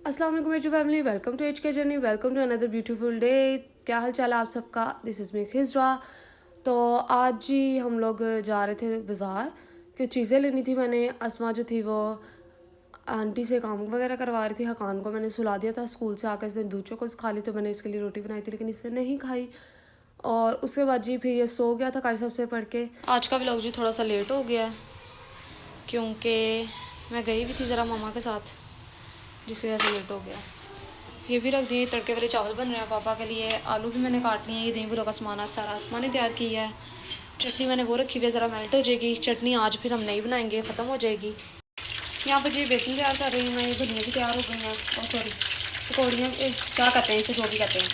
अस्सलाम वालेकुम मेरी family, welcome to H K journey, welcome to another beautiful day. क्या हाल चाल है आप सबका? This is me Khizra. तो आज ही हम लोग जा रहे थे बाज़ार, कुछ चीज़ें लेनी थी। मैंने असमा जो थी वो आंटी से काम वगैरह करवा रही थी। हकान को मैंने सुला दिया था स्कूल से आकर, इसने दूध चोकोस खा ली, तो मैंने इसके लिए रोटी बनाई थी लेकिन इसने नहीं खाई। और उसके बाद जी फिर ये सो गया था कारी सबसे पढ़ के। आज का व्लॉग जी थोड़ा सा लेट हो गया क्योंकि मैं गई भी थी ज़रा मम्मा के साथ, जिसकी वजह से लेट हो गया। ये भी रख दिए, तड़के वाले चावल बन रहे हैं पापा के लिए। आलू भी मैंने काट लिए हैं। ये दही बुला का सामान आज सारा आसमा ने तैयार किया है। चटनी मैंने वो रखी हुई है, ज़रा मेल्ट हो जाएगी। चटनी आज फिर हम नहीं बनाएंगे, ख़त्म हो जाएगी। यहाँ पर जी बेसन तैयार कर रही हूँ मैं। ये भुनिया भी तैयार हो गई हैं, और सॉरी पकौड़ियाँ क्या कहते हैं इसे, जो भी कहते हैं।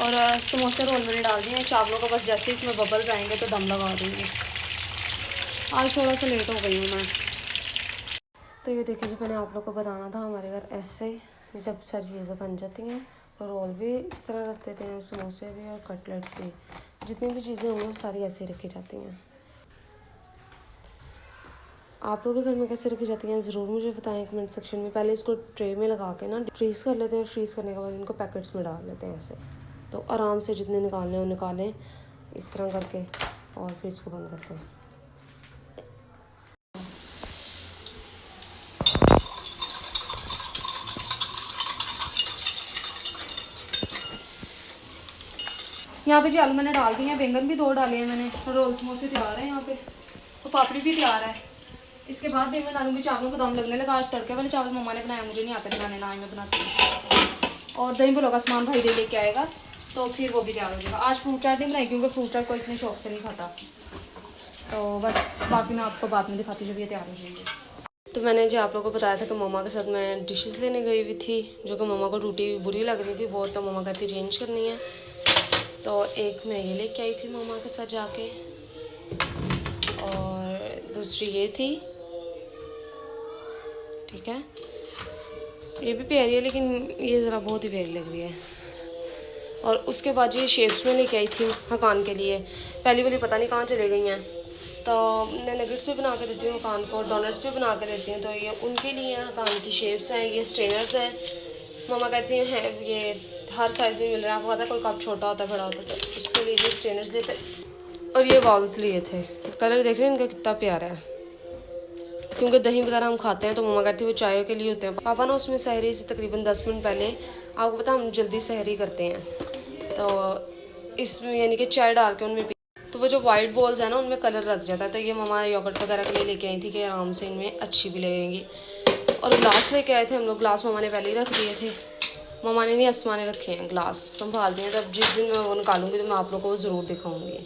और समोसे रोल मैंने डाल दिए हैं चावलों को, बस जैसे इसमें बबल्स आएंगे तो दम लगा देंगे। आज थोड़ा सा लेट हो गई हूँ मैं। तो ये देखिए जी, मैंने आप लोग को बताना था, हमारे घर ऐसे जब सारी चीज़ें बन जाती हैं तो रोल भी इस तरह रख देते हैं, समोसे भी और कटलेट्स भी। जितनी भी चीज़ें होंगी वो सारी ऐसे ही रखी जाती हैं। आप लोगों के घर में कैसे रखी जाती हैं ज़रूर मुझे बताएं कमेंट सेक्शन में। पहले इसको ट्रे में लगा के ना फ्रीज़ कर लेते हैं, फ्रीज़ करने के बाद इनको पैकेट्स में डाल लेते हैं ऐसे। तो आराम से जितने निकालने हैं वो निकालें इस तरह करके, और फिर इसको बंद करते हैं। यहाँ पे जी आलू मैंने डाल दिए हैं, बैंगन भी 2 डाले हैं मैंने। रोल समोसे तैयार है यहाँ पे, तो पापड़ी भी तैयार है। इसके बाद बैंगन डालूंगी। चावलों को दम लगने लगा। आज तड़के वाले चावल मम्मा ने बनाया, मुझे नहीं आते बनाने, ना ही मैं बनाती हूँ। और दही बुलो का सामान भाई दे लेके आएगा तो फिर वो भी तैयार हो जाएगा। आज फ्रूट चाट नहीं बनाई क्योंकि फ्रूट चाट कोई इतने शौक से नहीं खाता। तो बस बाकी मैं आपको बाद में दिखाती हूँ जब ये तैयार हो जाएंगे। तो मैंने जी आप लोगों को बताया था कि मम्मा के साथ मैं डिशेस लेने गई हुई थी, जो कि मम्मा को टूटी बुरी लग रही थी बहुत, तो मम्मा कहती चेंज करनी है। तो एक मैं ये लेके आई थी मम्मा के साथ जाके, और दूसरी ये थी, ठीक है। ये भी प्यारी है लेकिन ये ज़रा बहुत ही प्यारी लग रही है। और उसके बाद ये शेप्स में लेके आई थी हकान के लिए। पहली वाली पता नहीं कहाँ चले गई हैं। तो मैं नगेट्स भी बना के देती हूँ हकान को, डोनट्स भी बना के देती हूँ। तो ये उनके लिए हकान की शेप्स हैं, ये स्ट्रेनर्स हैं। मम्मा कहती हैं ये हर साइज़ में मिल रहा है, आपको पता है कोई कप छोटा होता है बड़ा होता है, तो उसके लिए ये स्ट्रेनर्स लेते हैं। और ये बॉल्स लिए थे, कलर देख रहे हैं इनका कितना प्यारा है। क्योंकि दही वगैरह हम खाते हैं तो मम्मा कहती है वो चाय के लिए होते हैं। पापा ना उसमें सहरी से तकरीबन 10 मिनट पहले, आपको पता हम जल्दी सहरी करते हैं, तो इसमें यानी कि चाय डाल के उनमें तो वो जो वाइट बॉल्स है ना उनमें कलर लग जाता है। तो ये मम्मा योगर्ट वगैरह के लिए लेके आई थी कि आराम से इनमें अच्छी भी लगेंगी। और ग्लास लेके आए थे हम लोग। ग्लास मम्मा ने पहले ही रख दिए थे। मम्मा ने नहीं, असमा ने रखे हैं ग्लास, संभाल दिए। तो अब जिस दिन मैं वो निकालूंगी तो मैं आप लोग को वो ज़रूर दिखाऊंगी।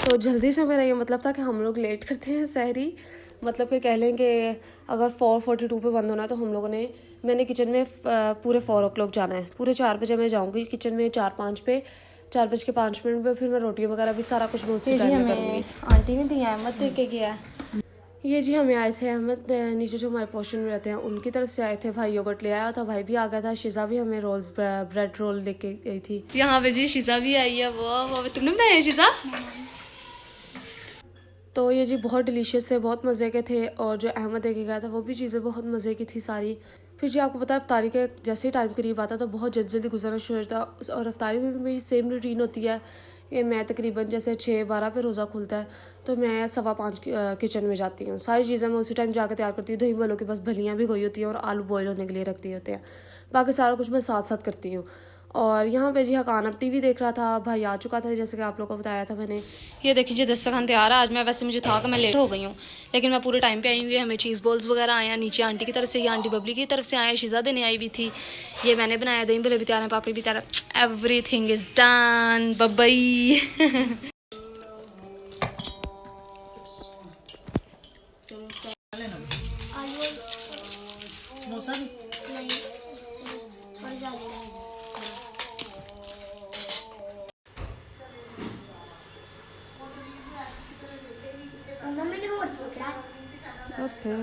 तो जल्दी से मेरा ये मतलब था कि हम लोग लेट करते हैं सहरी, मतलब कि कह लें कि अगर 4:42 पे बंद होना है तो हम लोगों ने, मैंने किचन में पूरे 4 o'clock जाना है। पूरे 4 बजे मैं जाऊंगी किचन में, 4:05 पे, 4:05 पे फिर मैं रोटियां वगैरह भी सारा कुछ उसी टाइम में करूँगी। आंटी ने दिया, अहमद दे के गया। ये जी हमें आए थे अहमद, नीचे जो हमारे पोर्शन में रहते हैं उनकी तरफ से आए थे। भाई योगर्ट ले आया था, भाई भी आ गया था। शिजा भी हमें रोल्स ब्रेड रोल लेके गई थी। यहाँ पे जी शिजा भी आई है। वो तुमने बनाया है शिजा? तो ये जी बहुत डिलीशियस थे, बहुत मज़े के थे। और जो अहमद देके गया था वो भी चीज़ें बहुत मज़े की थी सारी। फिर जी आपको पता है अफ्तारी के जैसे ही टाइम करीब आता तो बहुत जल्दी जल्दी गुजरना शुरू होता है। और अफ्तारी में भी मेरी सेम रूटीन होती है। ये मैं तकरीबन जैसे 6:12 पे रोज़ा खुलता है तो मैं 5:15 किचन में जाती हूँ। सारी चीज़ें मैं उसी टाइम जाकर तैयार करती हूँ। दही वालों के बस भलियाँ भी गई होती हैं और आलू बॉयल होने के लिए रख दिए होते हैं। बाकी सारा कुछ मैं साथ साथ करती हूँ। और यहाँ पे जी हकान अब टीवी देख रहा था। भाई आ चुका था जैसे कि आप लोगों को बताया था मैंने। ये देखिए जी दस्तरखान तैयार है। आज मैं वैसे मुझे था कि मैं लेट हो गई हूँ, लेकिन मैं पूरे टाइम पे आई हुई। हमें चीज़ बॉल्स वगैरह आए हैं नीचे आंटी की तरफ से, ये आंटी बबली की तरफ से आए, शिजा देने आई हुई थी। ये मैंने बनाया, दही भले भी तैयार है, पापड़ी भी तैयार है, एवरीथिंग इज़ डन बब्बई। ओके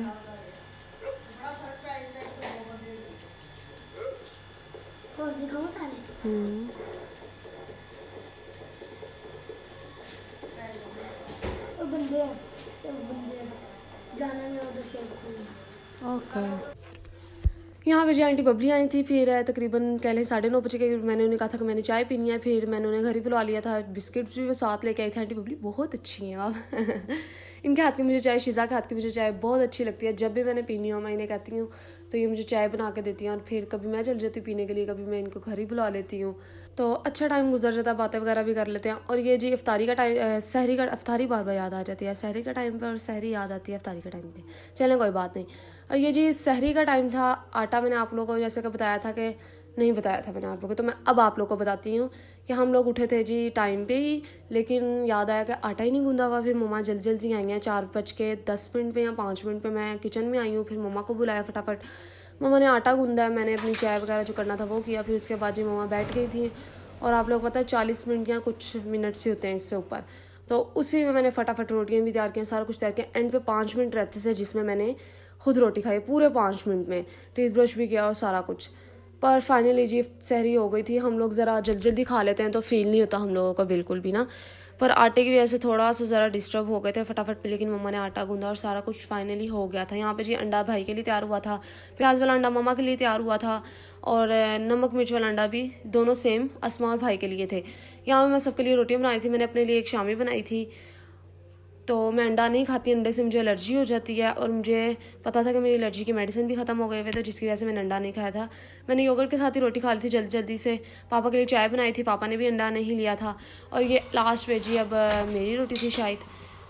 बंदे सब बंदे जाना नहीं उधर ओके। यहाँ पे जी आंटी बबली आई थी, फिर तकरीबन कह लें 9:30 बजे के मैंने उन्हें कहा था कि मैंने चाय पीनी है, फिर मैंने उन्हें घर ही बुला लिया था। बिस्किट्स भी वो साथ लेके आई थी। आंटी बबली बहुत अच्छी हैं आप इनके हाथ की मुझे चाय, शीज़ा के हाथ की मुझे चाय बहुत अच्छी लगती है। जब भी मैंने पीनी हो मैं इन्हें कहती हूँ तो ये मुझे चाय बना के देती हैं, और फिर कभी मैं चल जाती हूँ पीने के लिए, कभी मैं इनको घर ही बुला लेती हूँ। तो अच्छा टाइम गुजर जाता है, बातें वगैरह भी कर लेते हैं। और ये जी इफ्तारी का टाइम, सहरी का, इफ्तारी बार बार याद आ जाती है सहरी का टाइम पे, और सहरी याद आती है इफ्तारी के टाइम पे। चलें कोई बात नहीं। और ये जी सहरी का टाइम था। आटा मैंने आप लोगों को जैसे कि बताया था कि नहीं बताया था मैंने आप लोगों को, तो मैं अब आप लोगों को बताती हूँ कि हम लोग उठे थे जी टाइम पे ही, लेकिन याद आया कि आटा ही नहीं गूंदा हुआ। फिर मम्मा जल्दी जल्दी आई हैं, 4:10 पे या 5 मिनट पे मैं किचन में आई हूँ। फिर मम्मा को बुलाया फटाफट, मम्मा ने आटा गूंदा है, मैंने अपनी चाय वगैरह जो करना था वो किया। फिर उसके बाद जी मम्मा बैठ गई थी, और आप लोग पता है 40 मिनट या कुछ मिनट से होते हैं इससे ऊपर, तो उसी में मैंने फटाफट रोटियाँ भी तैयार किया, सारा कुछ तैयार किया। एंड पे 5 मिनट रहते थे जिसमें मैंने खुद रोटी खाई पूरे 5 मिनट में, टीथ ब्रश भी किया और सारा कुछ। पर फाइनली जी सहरी हो गई थी। हम लोग ज़रा जल्दी जल्दी खा लेते हैं तो फील नहीं होता हम लोगों को बिल्कुल भी ना, पर आटे की वजह से थोड़ा सा ज़रा डिस्टर्ब हो गए थे फटाफट पे, लेकिन मम्मा ने आटा गूंदा और सारा कुछ फाइनली हो गया था। यहाँ पे जी अंडा भाई के लिए तैयार हुआ था, प्याज वाला अंडा मम्मा के लिए तैयार हुआ था, और नमक मिर्च वाला अंडा भी, दोनों सेम अस्मा और भाई के लिए थे। यहाँ पे मैं सबके लिए रोटियाँ बनाई थी, मैंने अपने लिए एक शामी बनाई थी। तो मैं अंडा नहीं खाती, अंडे से मुझे एलर्जी हो जाती है, और मुझे पता था कि मेरी एलर्जी की मेडिसिन भी ख़त्म हो गए हुए, तो जिसकी वजह से मैंने अंडा नहीं खाया था। मैंने योगर्ट के साथ ही रोटी खा ली थी जल्दी जल्दी से। पापा के लिए चाय बनाई थी, पापा ने भी अंडा नहीं लिया था। और ये लास्ट में जी अब मेरी रोटी थी, शायद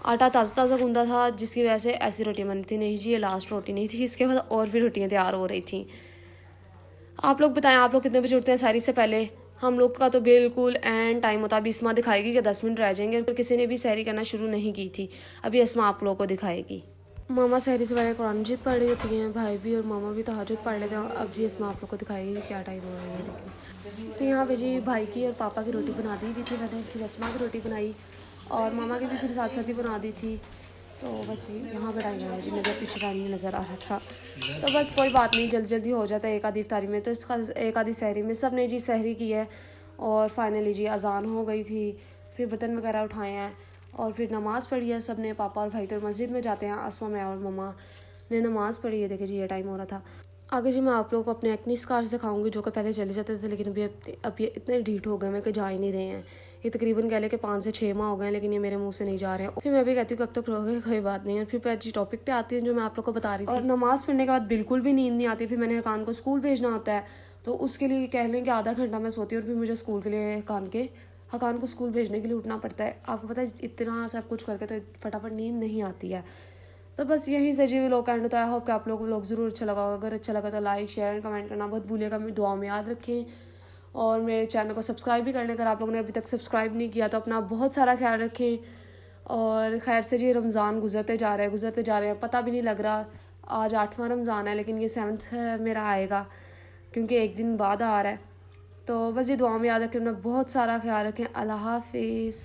आटा ताज़ा ताज़ा गूंदा था जिसकी वजह से ऐसी रोटियाँ बनी थी। नहीं जी ये लास्ट रोटी नहीं थी, इसके बाद और भी रोटियाँ तैयार हो रही थी। आप लोग बताएं आप लोग कितने बजे उठते हैं सहरी से पहले? हम लोग का तो बिल्कुल एंड टाइम होता है। अभी इसमा दिखाएगी कि 10 मिनट रह जाएंगे, और किसी ने भी सहरी करना शुरू नहीं की थी। अभी इसमा आप लोगों को दिखाएगी। मामा सहरी से पहले कुरान मजीद पढ़ रही होती हैं, भाई भी और मामा भी तहज्जुद पढ़ लेते हैं। अब जी इसमा आप लोग को दिखाएगी कि क्या टाइम हो रहा है। लेकिन तो यहाँ पे जी भाई की और पापा की रोटी बना दी थी मैंने, फिर इसमा की रोटी बनाई, और मामा की भी फिर साथ साथ ही बना दी थी। तो बस यहाँ पर टाइम आया जी, नज़र पीछे टाइम नहीं नज़र आ रहा था। तो बस कोई बात नहीं, जल्दी जल्दी हो जाता है एक आधी इफ्तारी में। तो इसका एक आधी सहरी में सब ने जी सहरी की है, और फाइनली जी अजान हो गई थी। फिर बर्तन वगैरह उठाए हैं और फिर नमाज़ पढ़ी है सब ने। पापा और भाई तो मस्जिद में जाते हैं, आसमा मैं और मम्मा ने नमाज़ पढ़ी है। देखिए जी ये टाइम हो रहा था। आगे जी मैं आप लोगों को अपने एक्नी स्कार्स दिखाऊंगी जो कि पहले चले जाते थे, लेकिन अभी ये इतने ढीठ हो गए हैं कि जा ही नहीं रहे हैं। ये तकरीबन कह लें कि 5 से 6 माह हो गए हैं, लेकिन ये मेरे मुंह से नहीं जा रहे हैं। फिर मैं भी कहती हूँ कब तक रहोगे, कोई बात नहीं। और फिर मैं जी टॉपिक पे आती हूँ जो मैं आप लोग को बता रही थी। और नमाज़ पढ़ने के बाद बिल्कुल भी नींद नहीं आती। फिर मैंने हकान को स्कूल भेजना होता है, तो उसके लिए कह लें कि आधा घंटा मैं सोती हूँ, और फिर मुझे स्कूल के लिए हकान को स्कूल भेजने के लिए उठना पड़ता है। आपको पता है इतना सब कुछ करके तो फटाफट नींद नहीं आती है। तो बस यहीं से जी लोग एंड होता है। होप कि आप लोगों को लोग ज़रूर अच्छा लगा होगा। अगर अच्छा लगा तो लाइक शेयर एंड कमेंट करना बहुत भूलिएगा, मेरी दुआ में याद रखें, और मेरे चैनल को सब्सक्राइब भी कर लें अगर आप लोगों ने अभी तक सब्सक्राइब नहीं किया। तो अपना बहुत सारा ख्याल रखें। और खैर से जी रमज़ान गुजरते जा रहे हैं, पता भी नहीं लग रहा। आज 8वां रमज़ान है, लेकिन ये 7th मेरा आएगा क्योंकि एक दिन बाद आ रहा है। तो बस ये दुआ में याद रखें, अपना बहुत सारा ख्याल रखें। अल्लाह हाफिज़।